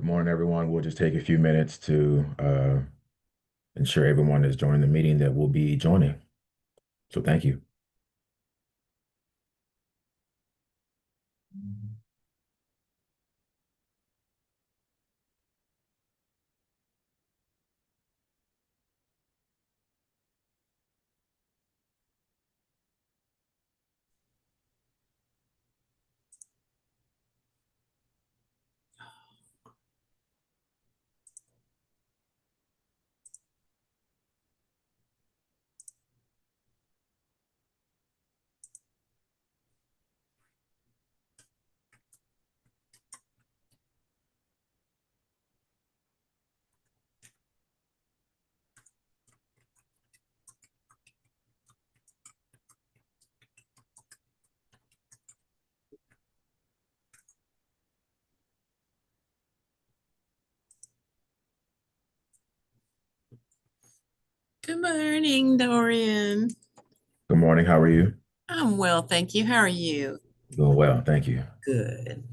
Good morning, everyone. We'll just take a few minutes to ensure everyone is joining the meeting that will be joining. So thank you. Good morning, Dorian. Good morning. How are you? I'm well, thank you. How are you? Doing well. Thank you. Good.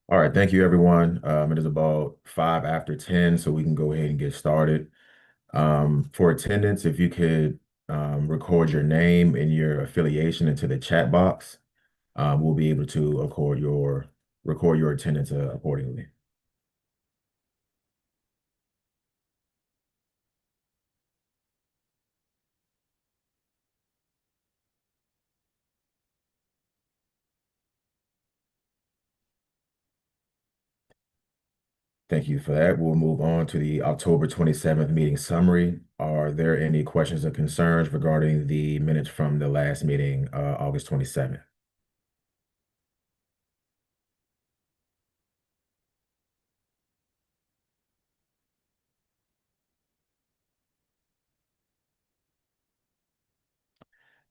All right. Thank you, everyone. It is about 5 after 10, so we can go ahead and get started. For attendance, if you could record your name and your affiliation into the chat box, we'll be able to record your attendance accordingly. Thank you for that. We'll move on to the October 27th meeting summary. Are there any questions or concerns regarding the minutes from the last meeting, August 27th?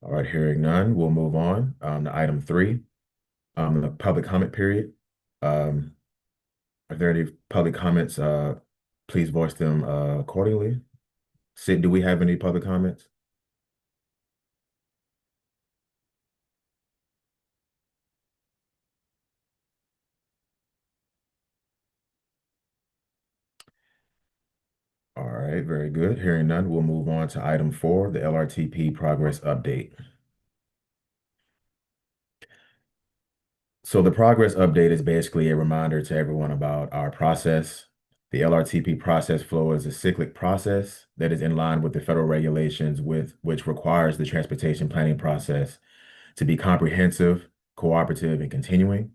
All right, hearing none, we'll move on to item 3, the public comment period. Um, are there any public comments? Please voice them accordingly. Sid, do we have any public comments? All right, right, very good. Hearing none, we'll move on to item 4, the LRTP progress update. So the progress update is basically a reminder to everyone about our process. The LRTP process flow is a cyclic process that is in line with the federal regulations with which requires the transportation planning process to be comprehensive, cooperative, and continuing.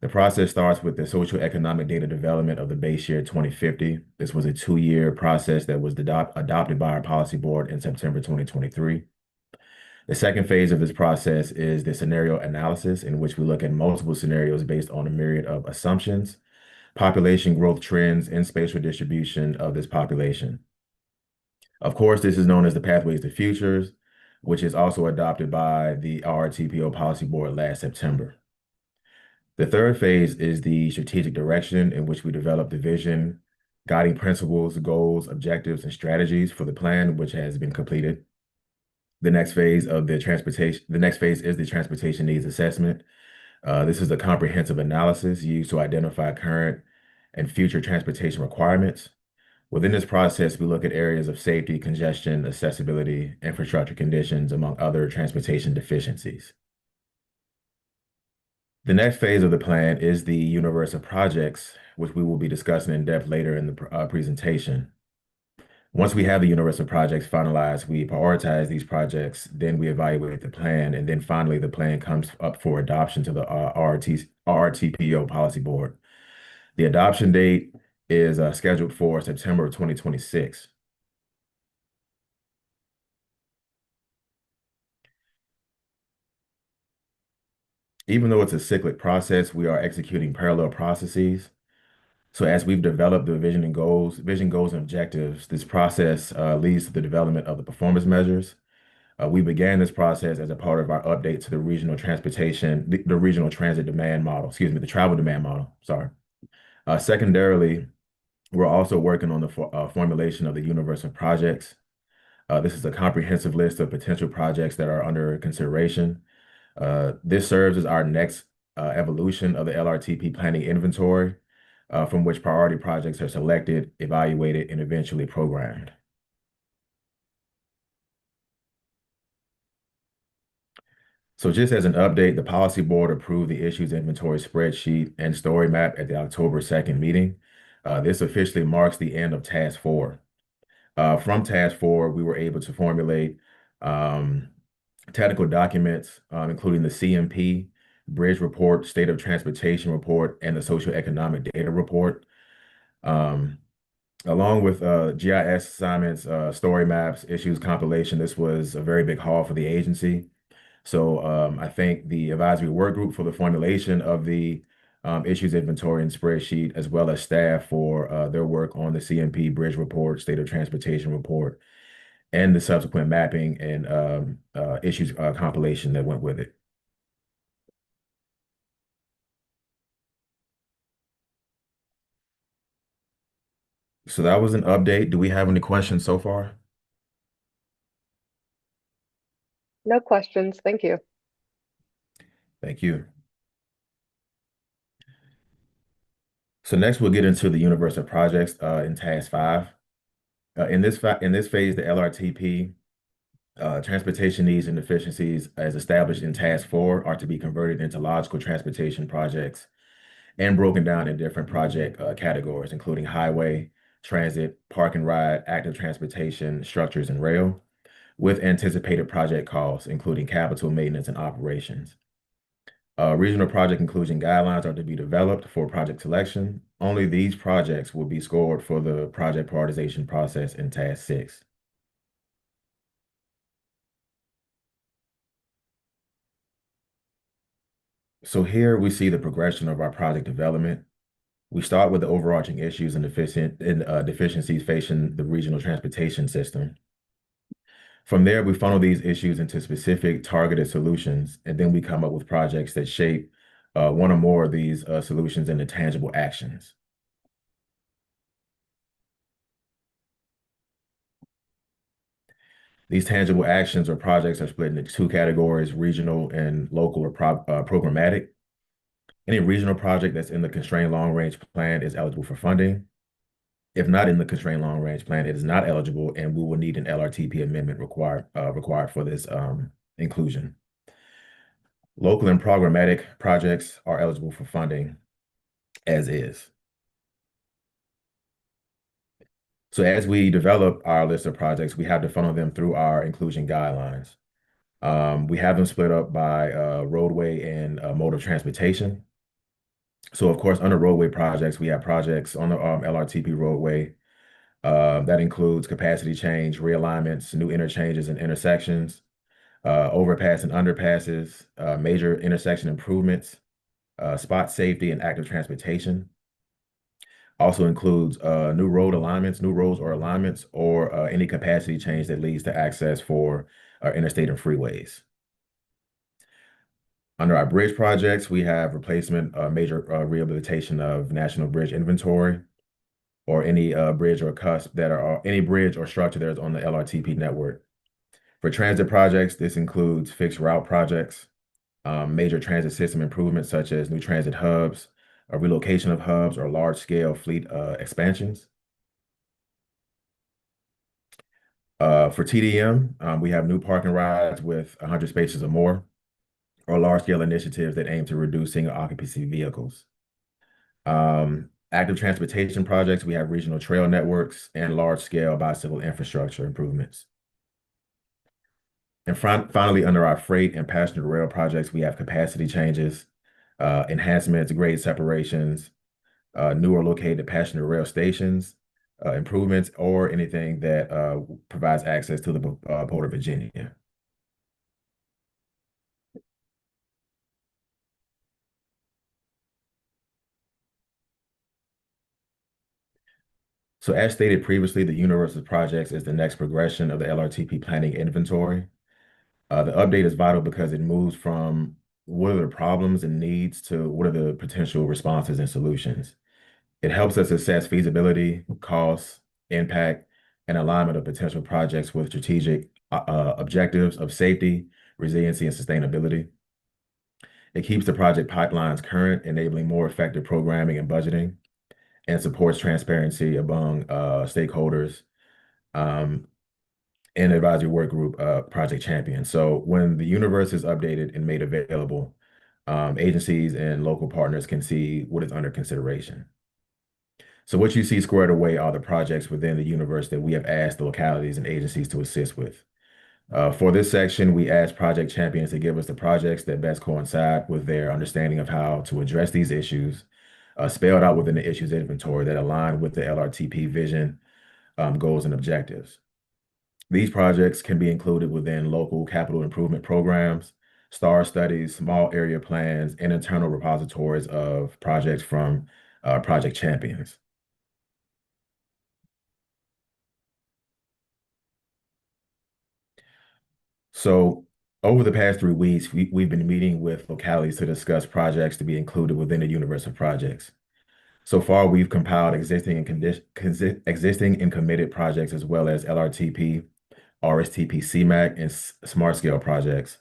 The process starts with the socioeconomic data development of the base year 2050. This was a 2-year process that was adopted by our policy board in September 2023. The second phase of this process is the scenario analysis, in which we look at multiple scenarios based on a myriad of assumptions, population growth trends, and spatial distribution of this population. Of course, this is known as the Pathways to Futures, which is also adopted by the RTPO Policy Board last September. The third phase is the strategic direction, in which we develop the vision, guiding principles, goals, objectives, and strategies for the plan, which has been completed. The next phase is the transportation needs assessment. This is a comprehensive analysis used to identify current and future transportation requirements. Within this process, we look at areas of safety, congestion, accessibility, infrastructure conditions, among other transportation deficiencies. The next phase of the plan is the universe of projects, which we will be discussing in depth later in the presentation. Once we have the universe of projects finalized, we prioritize these projects, then we evaluate the plan, and then finally the plan comes up for adoption to the RTPO Policy Board. The adoption date is scheduled for September of 2026. Even though it's a cyclic process, we are executing parallel processes. So as we've developed the vision goals, and objectives, this process leads to the development of the performance measures. We began this process as a part of our update to the regional the regional transit demand model, excuse me, the travel demand model, sorry. Secondarily, we're also working on the formulation of the universe of projects. This is a comprehensive list of potential projects that are under consideration. This serves as our next evolution of the LRTP planning inventory, from which priority projects are selected, evaluated, and eventually programmed. So just as an update, the policy board approved the issues inventory spreadsheet and story map at the October 2nd meeting. This officially marks the end of task 4. From task 4, we were able to formulate technical documents, including the CMP, Bridge Report, State of Transportation Report, and the Socioeconomic Data Report. Along with GIS assignments, story maps, issues compilation, this was a very big haul for the agency. So I thank the advisory work group for the formulation of the issues inventory and spreadsheet, as well as staff for their work on the CMP Bridge Report, State of Transportation Report, and the subsequent mapping and issues compilation that went with it. So that was an update. Do we have any questions so far? No questions. Thank you. Thank you. So next we'll get into the universe of projects in task 5. In this phase, the LRTP transportation needs and efficiencies as established in task 4 are to be converted into logical transportation projects and broken down in different project categories, including highway, transit, park and ride, active transportation, structures, and rail, with anticipated project costs, including capital, maintenance, and operations. Regional project inclusion guidelines are to be developed for project selection. Only these projects will be scored for the project prioritization process in task 6. So here we see the progression of our project development. We start with the overarching issues and deficiencies facing the regional transportation system. From there, we funnel these issues into specific targeted solutions, and then we come up with projects that shape one or more of these solutions into tangible actions. These tangible actions or projects are split into 2 categories: regional and local or programmatic. Any regional project that's in the constrained long-range plan is eligible for funding. If not in the constrained long range plan, it is not eligible, and we will need an LRTP amendment required for this inclusion. Local and programmatic projects are eligible for funding as is. So as we develop our list of projects, we have to funnel them through our inclusion guidelines. We have them split up by roadway and mode of transportation. So of course, under roadway projects, we have projects on the LRTP roadway. That includes capacity change, realignments, new interchanges and intersections, overpass and underpasses, major intersection improvements, spot safety and active transportation. Also includes new road alignments, new roads or alignments, or any capacity change that leads to access for interstate and freeways. Under our bridge projects, we have replacement, major rehabilitation of national bridge inventory, or any bridge or cusp that are any bridge or structure that is on the LRTP network. For transit projects, this includes fixed route projects, major transit system improvements such as new transit hubs, a relocation of hubs, or large-scale fleet expansions. For TDM, we have new parking rides with 100 spaces or more, or large-scale initiatives that aim to reduce single occupancy vehicles. Active transportation projects, we have regional trail networks and large-scale bicycle infrastructure improvements. And finally, under our freight and passenger rail projects, we have capacity changes, enhancements, grade separations, new or located passenger rail stations, improvements, or anything that provides access to the Port of Virginia. So as stated previously, the universe of projects is the next progression of the LRTP planning inventory. The update is vital because it moves from what are the problems and needs to what are the potential responses and solutions. It helps us assess feasibility, costs, impact, and alignment of potential projects with strategic objectives of safety, resiliency, and sustainability. It keeps the project pipelines current, enabling more effective programming and budgeting, and supports transparency among stakeholders and advisory work group project champions. So when the universe is updated and made available, agencies and local partners can see what is under consideration. So what you see squared away are the projects within the universe that we have asked the localities and agencies to assist with. For this section, we asked project champions to give us the projects that best coincide with their understanding of how to address these issues, spelled out within the issues inventory that align with the LRTP vision, goals, and objectives. These projects can be included within local capital improvement programs, STAR studies, small area plans, and internal repositories of projects from project champions. So over the past 3 weeks, we've been meeting with localities to discuss projects to be included within the universe of projects. So far, we've compiled existing and committed projects as well as LRTP, RSTP, CMAC, and smart scale projects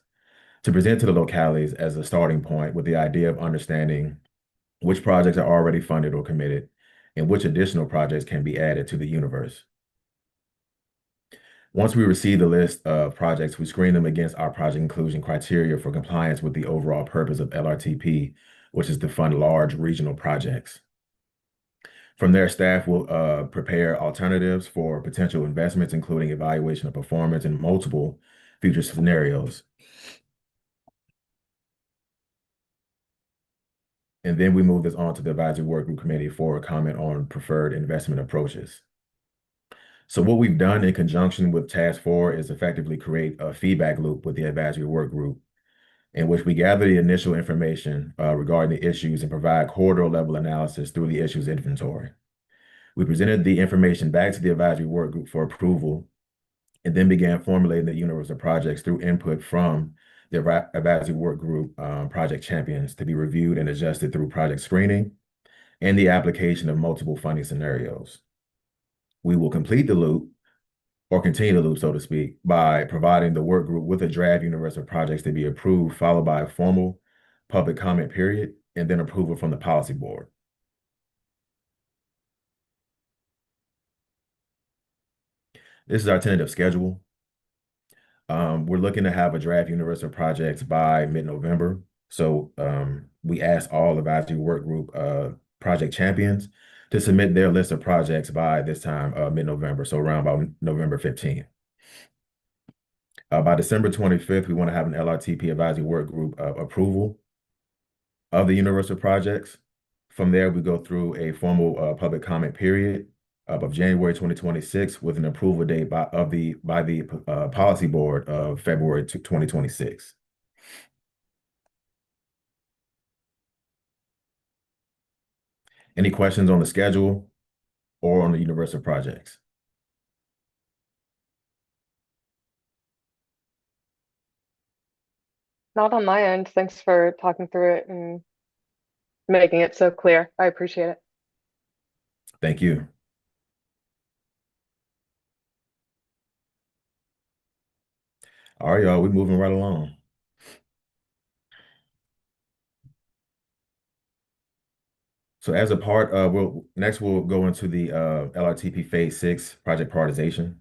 to present to the localities as a starting point with the idea of understanding which projects are already funded or committed and which additional projects can be added to the universe. Once we receive the list of projects, we screen them against our project inclusion criteria for compliance with the overall purpose of LRTP, which is to fund large regional projects. From there, staff will prepare alternatives for potential investments, including evaluation of performance in multiple future scenarios. And then we move this on to the advisory work group committee for a comment on preferred investment approaches. So what we've done in conjunction with task 4 is effectively create a feedback loop with the advisory work group in which we gather the initial information regarding the issues and provide corridor level analysis through the issues inventory. We presented the information back to the advisory work group for approval and then began formulating the universe of projects through input from the advisory work group project champions to be reviewed and adjusted through project screening and the application of multiple funding scenarios. We will complete the loop or continue the loop, so to speak, by providing the work group with a draft universe of projects to be approved, followed by a formal public comment period, and then approval from the policy board. This is our tentative schedule. We're looking to have a draft universal projects by mid-November. So we asked all advisory work group project champions to submit their list of projects by this time, mid-November, so around about November 15th. By December 25th, we want to have an LRTP advisory work group approval of the universal projects. From there, we go through a formal public comment period of January 2026 with an approval date by the policy board of February 2026. Any questions on the schedule or on the universal projects? Not on my end. Thanks for talking through it and making it so clear. I appreciate it. Thank you. All right, y'all, we're moving right along. So as a part of, we'll go into the LRTP Phase 6 project prioritization.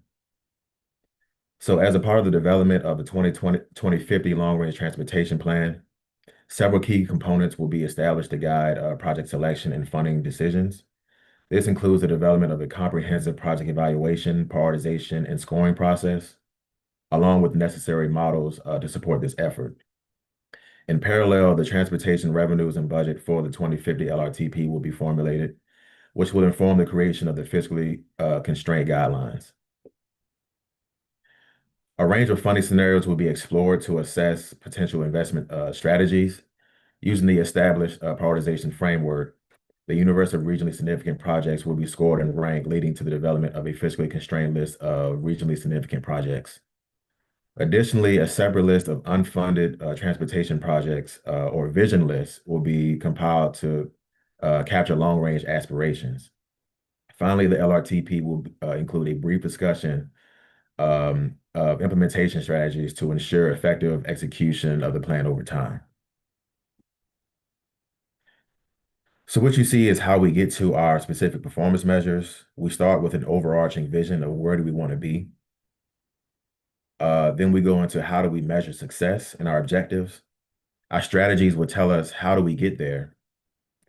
So as a part of the development of the 2050 Long-Range Transportation Plan, several key components will be established to guide project selection and funding decisions. This includes the development of a comprehensive project evaluation, prioritization, and scoring process, along with necessary models to support this effort. In parallel, the transportation revenues and budget for the 2050 LRTP will be formulated, which will inform the creation of the fiscally constrained guidelines. A range of funding scenarios will be explored to assess potential investment strategies. Using the established prioritization framework, the universe of regionally significant projects will be scored and ranked, leading to the development of a fiscally constrained list of regionally significant projects. Additionally, a separate list of unfunded transportation projects or vision lists will be compiled to capture long-range aspirations. Finally, the LRTP will include a brief discussion of implementation strategies to ensure effective execution of the plan over time. So what you see is how we get to our specific performance measures. We start with an overarching vision of where do we want to be. Then we go into how do we measure success and our objectives. Our strategies will tell us how do we get there.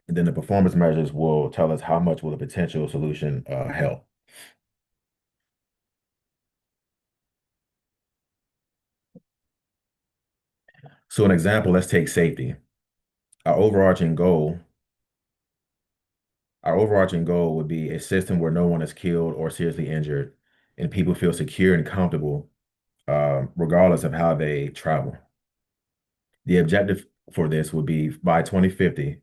And then the performance measures will tell us how much will the potential solution help. So an example, let's take safety. Our overarching goal Our overarching goal would be a system where no one is killed or seriously injured, and people feel secure and comfortable, regardless of how they travel. The objective for this would be by 2050,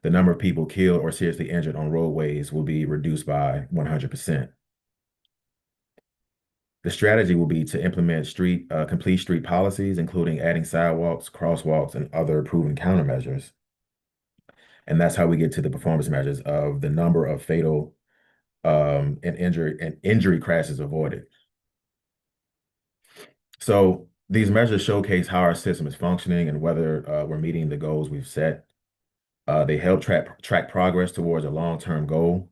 the number of people killed or seriously injured on roadways will be reduced by 100%. The strategy will be to implement complete street policies, including adding sidewalks, crosswalks, and other proven countermeasures. And that's how we get to the performance measures of the number of fatal and injury crashes avoided. So these measures showcase how our system is functioning and whether we're meeting the goals we've set. They help track progress towards a long-term goal.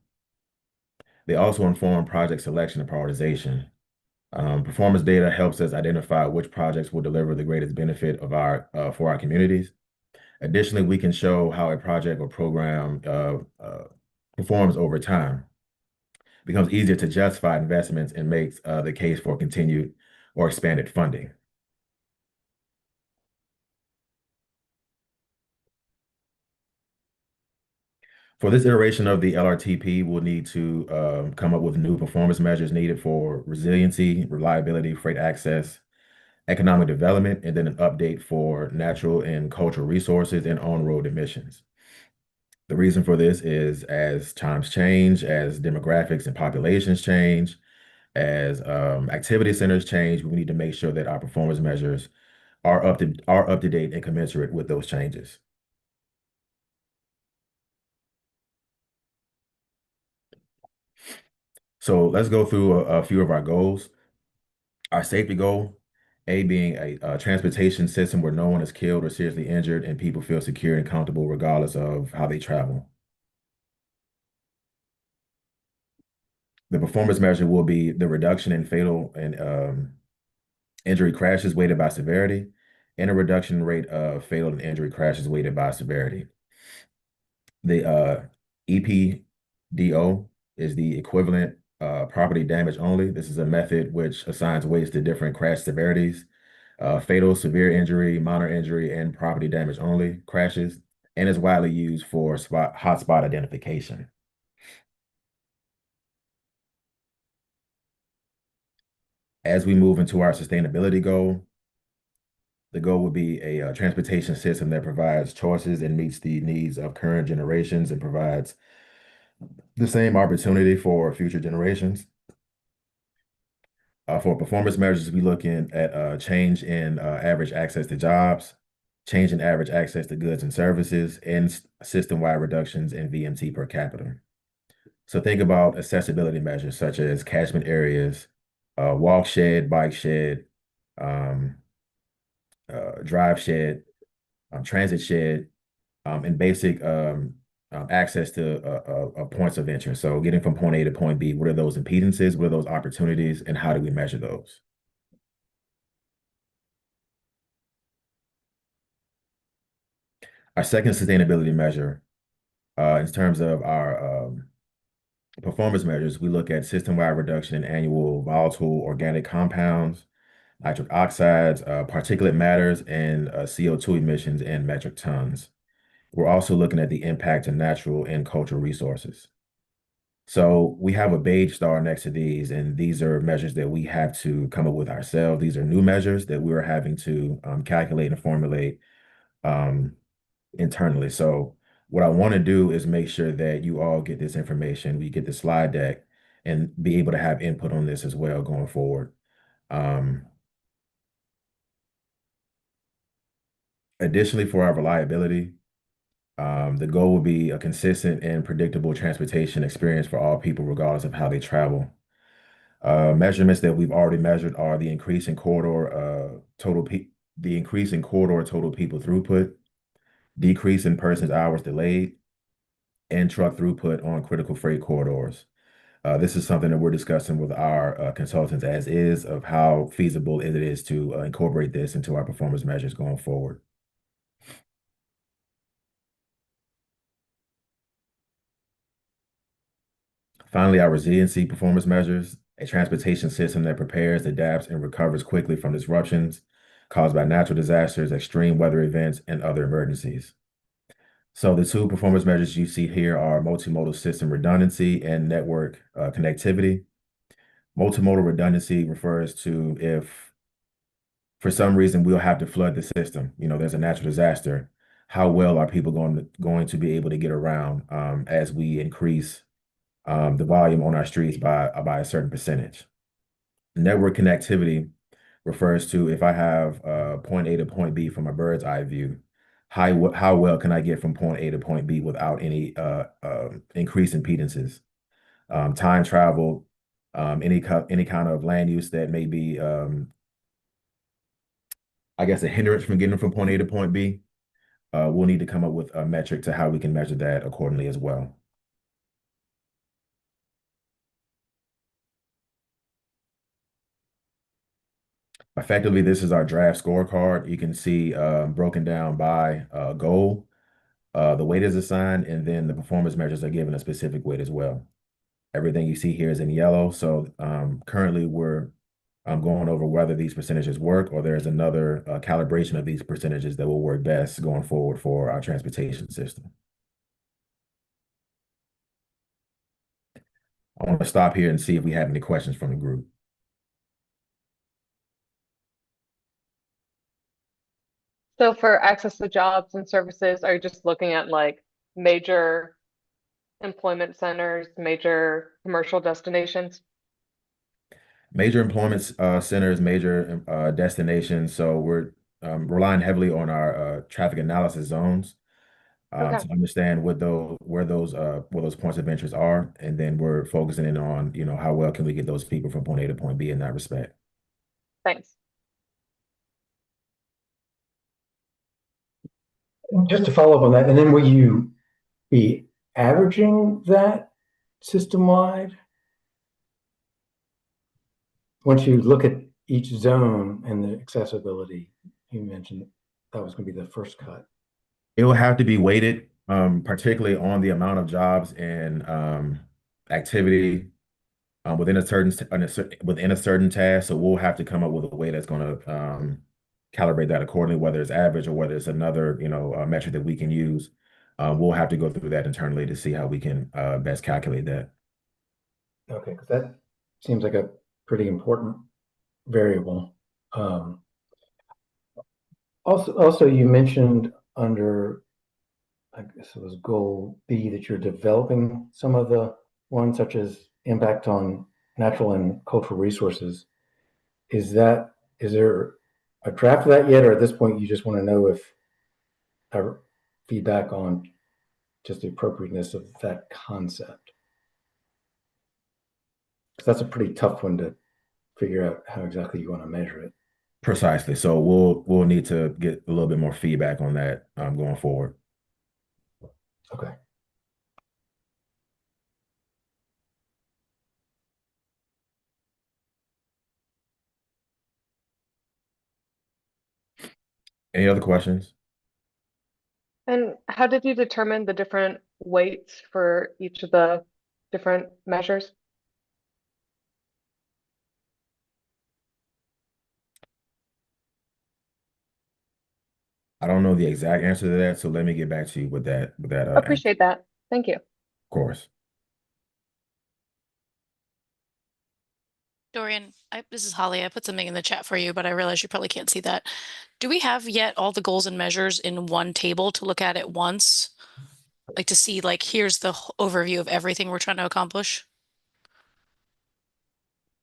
They also inform project selection and prioritization. Performance data helps us identify which projects will deliver the greatest benefit for our communities. Additionally, we can show how a project or program performs over time. It becomes easier to justify investments and makes the case for continued or expanded funding. For this iteration of the LRTP, we'll need to come up with new performance measures needed for resiliency, reliability, freight access, economic development, and then an update for natural and cultural resources and on-road emissions. The reason for this is as times change, as demographics and populations change, as activity centers change, we need to make sure that our performance measures are up to date and commensurate with those changes. So let's go through a few of our goals. Our safety goal, A being a transportation system where no one is killed or seriously injured and people feel secure and comfortable regardless of how they travel. The performance measure will be the reduction in fatal and injury crashes weighted by severity, and a reduction rate of fatal and injury crashes weighted by severity. The EPDO is the equivalent property damage only. This is a method which assigns weights to different crash severities, fatal, severe injury, minor injury, and property damage only crashes, and is widely used for hotspot identification. As we move into our sustainability goal, the goal would be a transportation system that provides choices and meets the needs of current generations and provides the same opportunity for future generations. For performance measures, we looking at change in average access to jobs, change in average access to goods and services, and system-wide reductions in VMT per capita. So think about accessibility measures such as catchment areas, walk shed, bike shed, um, drive shed, transit shed, and basic access to points of interest. So getting from point A to point B, what are those impedances? What are those opportunities? And how do we measure those? Our second sustainability measure, in terms of our performance measures, we look at system-wide reduction in annual volatile organic compounds, nitric oxides, particulate matters, and CO2 emissions in metric tons. We're also looking at the impact to natural and cultural resources. So we have a beige star next to these, and these are measures that we have to come up with ourselves. These are new measures that we are having to calculate and formulate um, internally. So what I want to do is make sure that you all get this information, we get the slide deck, and be able to have input on this as well going forward. Um, Additionally, for our reliability, the goal will be a consistent and predictable transportation experience for all people, regardless of how they travel. Measurements that we've already measured are the increase in corridor total people throughput, decrease in persons hours delayed, and truck throughput on critical freight corridors. This is something that we're discussing with our consultants as is of how feasible it is to incorporate this into our performance measures going forward. Finally, our resiliency performance measures, a transportation system that prepares, adapts, and recovers quickly from disruptions caused by natural disasters, extreme weather events, and other emergencies. So the two performance measures you see here are multimodal system redundancy and network connectivity. Multimodal redundancy refers to if for some reason we'll have to flood the system, there's a natural disaster, how well are people going to be able to get around as we increase the volume on our streets by a certain percentage. Network connectivity refers to if I have point A to point B from a bird's eye view, how well can I get from point A to point B without any increased impedances, time travel, any kind of land use that may be, I guess, a hindrance from getting from point A to point B. We'll need to come up with a metric to how we can measure that accordingly as well. Effectively, this is our draft scorecard. You can see broken down by goal, the weight is assigned, and then the performance measures are given a specific weight as well. Everything you see here is in yellow. So currently we're going over whether these percentages work or there's another calibration of these percentages that will work best going forward for our transportation system. I want to stop here and see if we have any questions from the group. So for access to jobs and services, are you just looking at like major employment centers, major commercial destinations? Major employment centers, major destinations. So we're relying heavily on our traffic analysis zones Okay, to understand where those points of interest are, and then we're focusing in on how well can we get those people from point A to point B in that respect. thanks. Just to follow up on that, and then will you be averaging that system-wide? once you look at each zone and the accessibility, you mentioned that was going to be the first cut. It will have to be weighted, particularly on the amount of jobs and activity within a certain task. So we'll have to come up with a way that's going to calibrate that accordingly, whether it's average or whether it's another, metric that we can use. We'll have to go through that internally to see how we can best calculate that. Okay, because that seems like a pretty important variable. Also, you mentioned under, I guess it was goal B, that you're developing some of the ones such as impact on natural and cultural resources. Is there a draft of that yet, or at this point you just want to know if feedback on just the appropriateness of that concept? Because that's a pretty tough one to figure out how exactly you want to measure it. Precisely. So we'll need to get a little bit more feedback on that going forward. Okay. Any other questions? And how did you determine the different weights for each of the different measures? I don't know the exact answer to that, so let me get back to you with that answer, Appreciate that. Thank you. of course. Dorian, this is Holly. I put something in the chat for you, but I realize you probably can't see that. Do we have yet all the goals and measures in one table to look at at once? Like to see, like, here's the overview of everything we're trying to accomplish?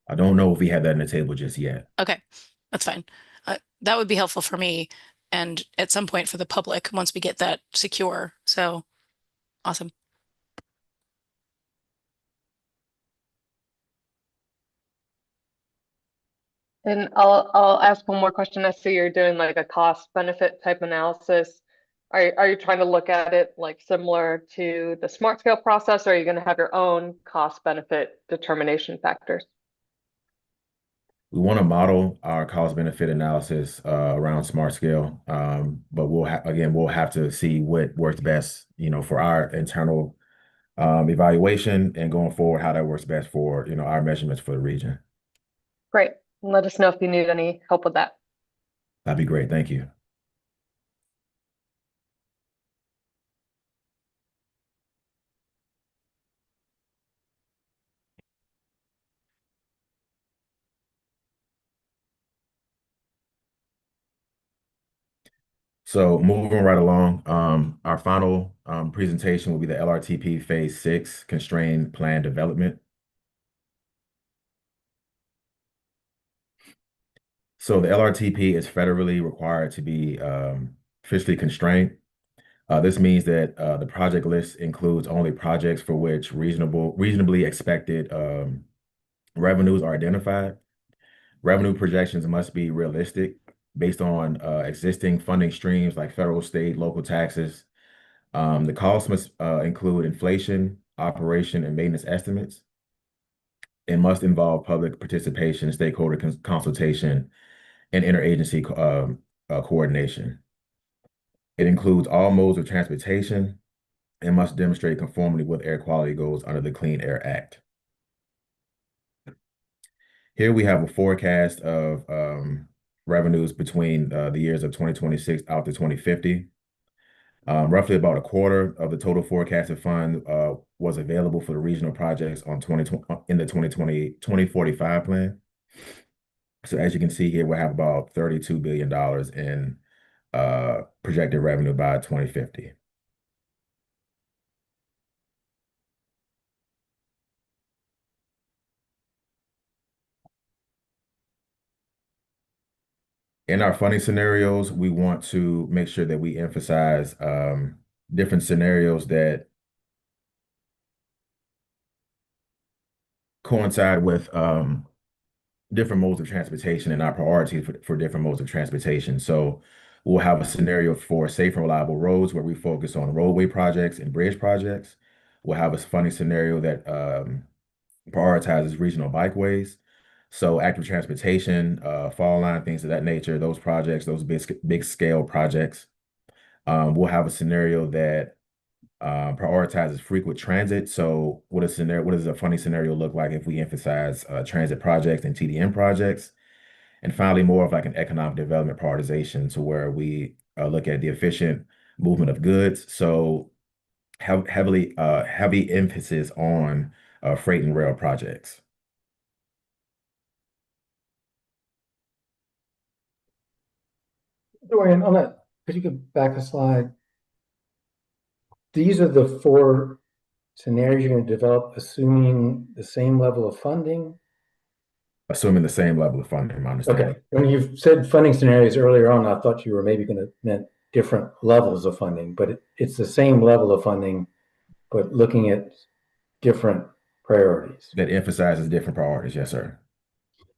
I don't know if we have that in the table just yet. Okay, that's fine. That would be helpful for me and at some point for the public once we get that secure. So awesome. And I'll ask one more question. I see you're doing like a cost benefit type analysis. Are you trying to look at it like similar to the smart scale process, or are you going to have your own cost benefit determination factors? We want to model our cost benefit analysis around smart scale, but we'll have to see what works best, for our internal evaluation and going forward, how that works best for, our measurements for the region. Great. Let us know if you need any help with that. That'd be great. Thank you. So moving right along, our final presentation will be the LRTP Phase 6 Constrained Plan Development. So the LRTP is federally required to be fiscally constrained. This means that the project list includes only projects for which reasonably expected revenues are identified. Revenue projections must be realistic based on existing funding streams like federal, state, local taxes. The costs must include inflation, operation, and maintenance estimates. It must involve public participation, stakeholder consultation, and interagency coordination. It includes all modes of transportation and must demonstrate conformity with air quality goals under the Clean Air Act. Here we have a forecast of revenues between the years of 2026 out to 2050. Roughly about a quarter of the total forecasted fund was available for the regional projects in the 2045 plan. So as you can see here, we'll have about $32 billion in projected revenue by 2050. In our funding scenarios, we want to make sure that we emphasize different scenarios that coincide with different modes of transportation and our priorities for different modes of transportation. So we'll have a scenario for safe and reliable roads where we focus on roadway projects and bridge projects. We'll have a funding scenario that prioritizes regional bikeways. So active transportation, fall line, things of that nature, those projects, those big scale projects. We'll have a scenario that prioritizes frequent transit. So what does a funny scenario look like if we emphasize transit projects and TDM projects? And finally, more of like an economic development prioritization to where we look at the efficient movement of goods. So heavy emphasis on freight and rail projects. Dorian, on that, could you go back a slide? These are the four scenarios you're going to develop, assuming the same level of funding. Assuming the same level of funding, my understanding. Okay. When you've said funding scenarios earlier on, I thought you were maybe going to meant different levels of funding, but it's the same level of funding, but looking at different priorities. That emphasizes different priorities. Yes, sir.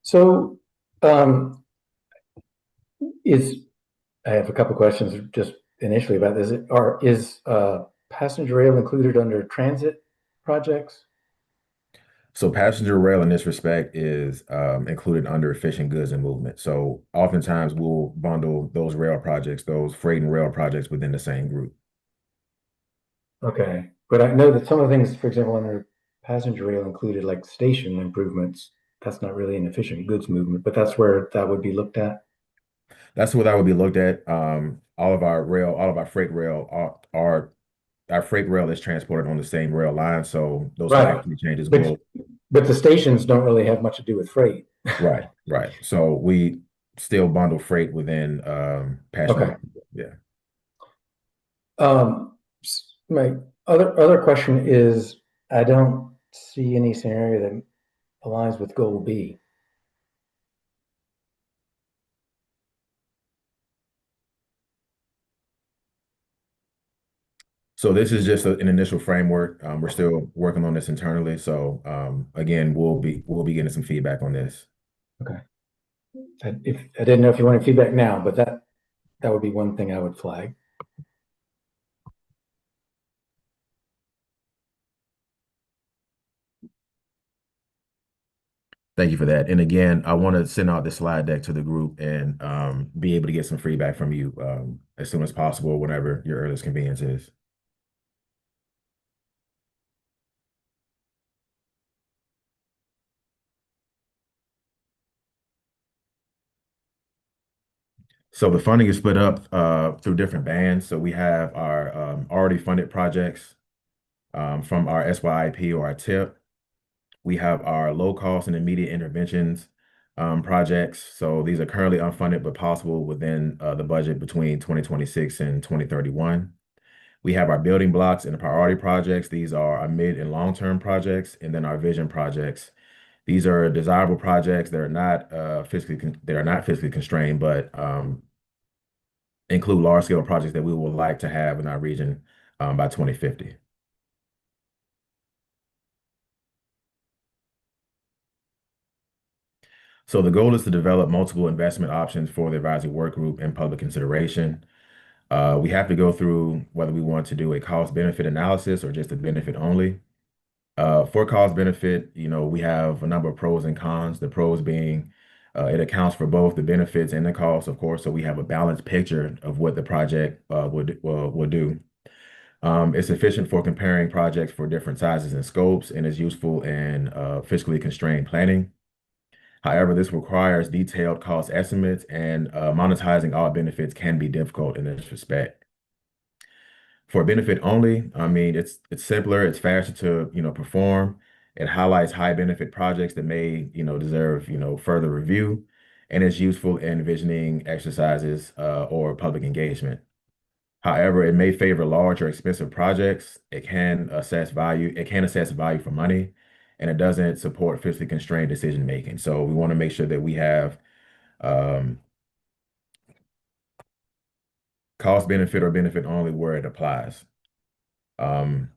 So, I have a couple questions just initially about this. Is passenger rail included under transit projects? So passenger rail in this respect is included under efficient goods and movement. So oftentimes we'll bundle those rail projects, those freight and rail projects within the same group. Okay, but I know that some of the things, for example, under passenger rail included like station improvements. That's not really an efficient goods movement, but that's where that would be looked at. That's what I would be looked at. All of our freight rail our freight rail is transported on the same rail line. So those Right. capacity changes But will, but the stations don't really have much to do with freight. right, right. So we still bundle freight within passenger. Okay. Yeah. My other question is, I don't see any scenario that aligns with goal B. So this is just an initial framework. We're still working on this internally. So again, we'll be getting some feedback on this. Okay. I didn't know if you wanted feedback now, but that would be one thing I would flag. Thank you for that. And again, I want to send out the slide deck to the group and be able to get some feedback from you as soon as possible, whenever your earliest convenience is. So the funding is split up through different bands. So we have our already funded projects from our SYIP or our TIP. We have our low cost and immediate interventions projects. So these are currently unfunded but possible within the budget between 2026 and 2031. We have our building blocks and the priority projects. These are our mid and long-term projects, and then our vision projects. These are desirable projects that are not fiscally constrained, but include large-scale projects that we would like to have in our region by 2050. So the goal is to develop multiple investment options for the advisory work group and public consideration. We have to go through whether we want to do a cost benefit analysis or just a benefit only. For cost benefit, we have a number of pros and cons. The pros being it accounts for both the benefits and the costs, of course, so we have a balanced picture of what the project would do. It's efficient for comparing projects for different sizes and scopes, and is useful in fiscally constrained planning. However, this requires detailed cost estimates, and monetizing all benefits can be difficult in this respect. For benefit only, I mean, it's simpler, it's faster to, perform. It highlights high benefit projects that may, deserve, further review, and it's useful in envisioning exercises or public engagement. However, it may favor large or expensive projects. It can assess value for money, and it doesn't support fiscally constrained decision making. So we want to make sure that we have um, cost benefit or benefit only where it applies. Um,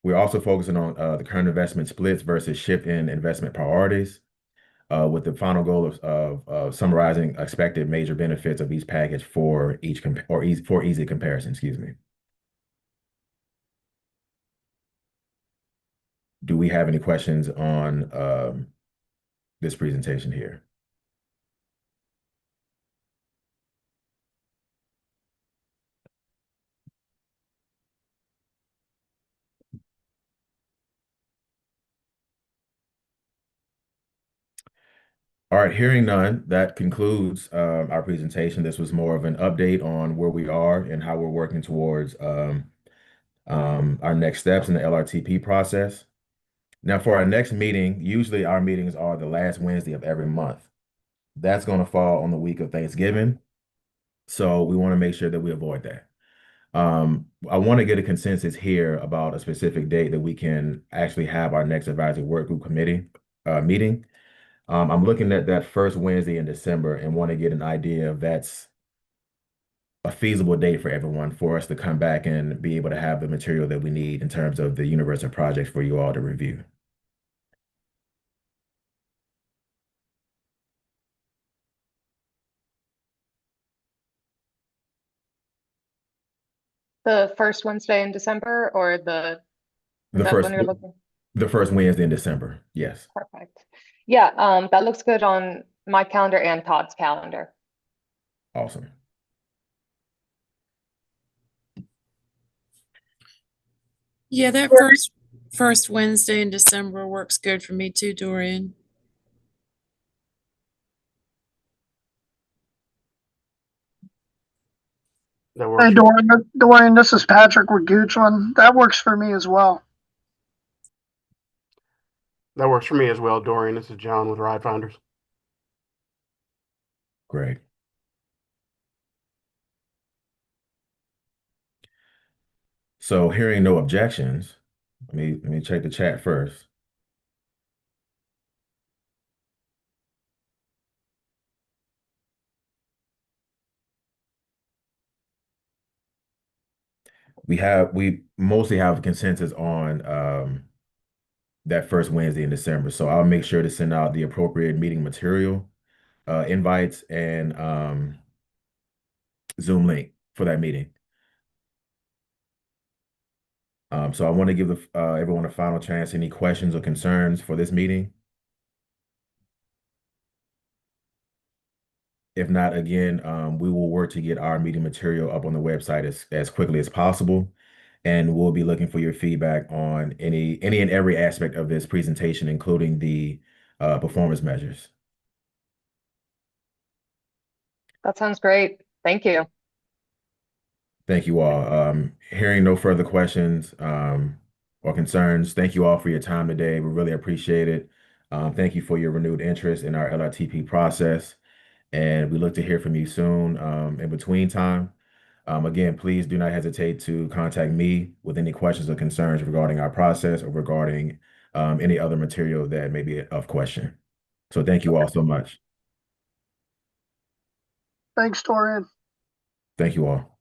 we're also focusing on the current investment splits versus shift in investment priorities, with the final goal of summarizing expected major benefits of each package for for easy comparison. Excuse me. Do we have any questions on this presentation here. All right, hearing none, that concludes our presentation. This was more of an update on where we are and how we're working towards our next steps in the LRTP process. Now, for our next meeting, usually our meetings are the last Wednesday of every month. That's going to fall on the week of Thanksgiving. So we want to make sure that we avoid that. I want to get a consensus here about a specific date that we can actually have our next advisory work group committee meeting. I'm looking at that first Wednesday in December and want to get an idea if that's a feasible date for everyone for us to come back and be able to have the material that we need in terms of the universe of projects for you all to review. The first Wednesday in December or is The that first when you're looking? the first Wednesday in December. Yes. Perfect. Yeah, that looks good on my calendar and Todd's calendar. Awesome. Yeah, that first Wednesday in December works good for me too, Dorian. That Hey, works. Dorian, this is Patrick with Goochland. That works for me as well. That works for me as well, Dorian. This is John with Ride Finders. Great. So hearing no objections, let me check the chat first. We mostly have a consensus on that first Wednesday in December. So I'll make sure to send out the appropriate meeting material, invites, and Zoom link for that meeting. So I want to give everyone a final chance. Any questions or concerns for this meeting? If not, again, we will work to get our meeting material up on the website as quickly as possible. And we'll be looking for your feedback on any and every aspect of this presentation, including the performance measures. That sounds great. Thank you. Thank you all. Hearing no further questions or concerns, thank you all for your time today. We really appreciate it. Thank you for your renewed interest in our LRTP process. And we look to hear from you soon in between time. Again, please do not hesitate to contact me with any questions or concerns regarding our process or regarding any other material that may be of question. So thank you all so much. Thanks, Dorian. Thank you all.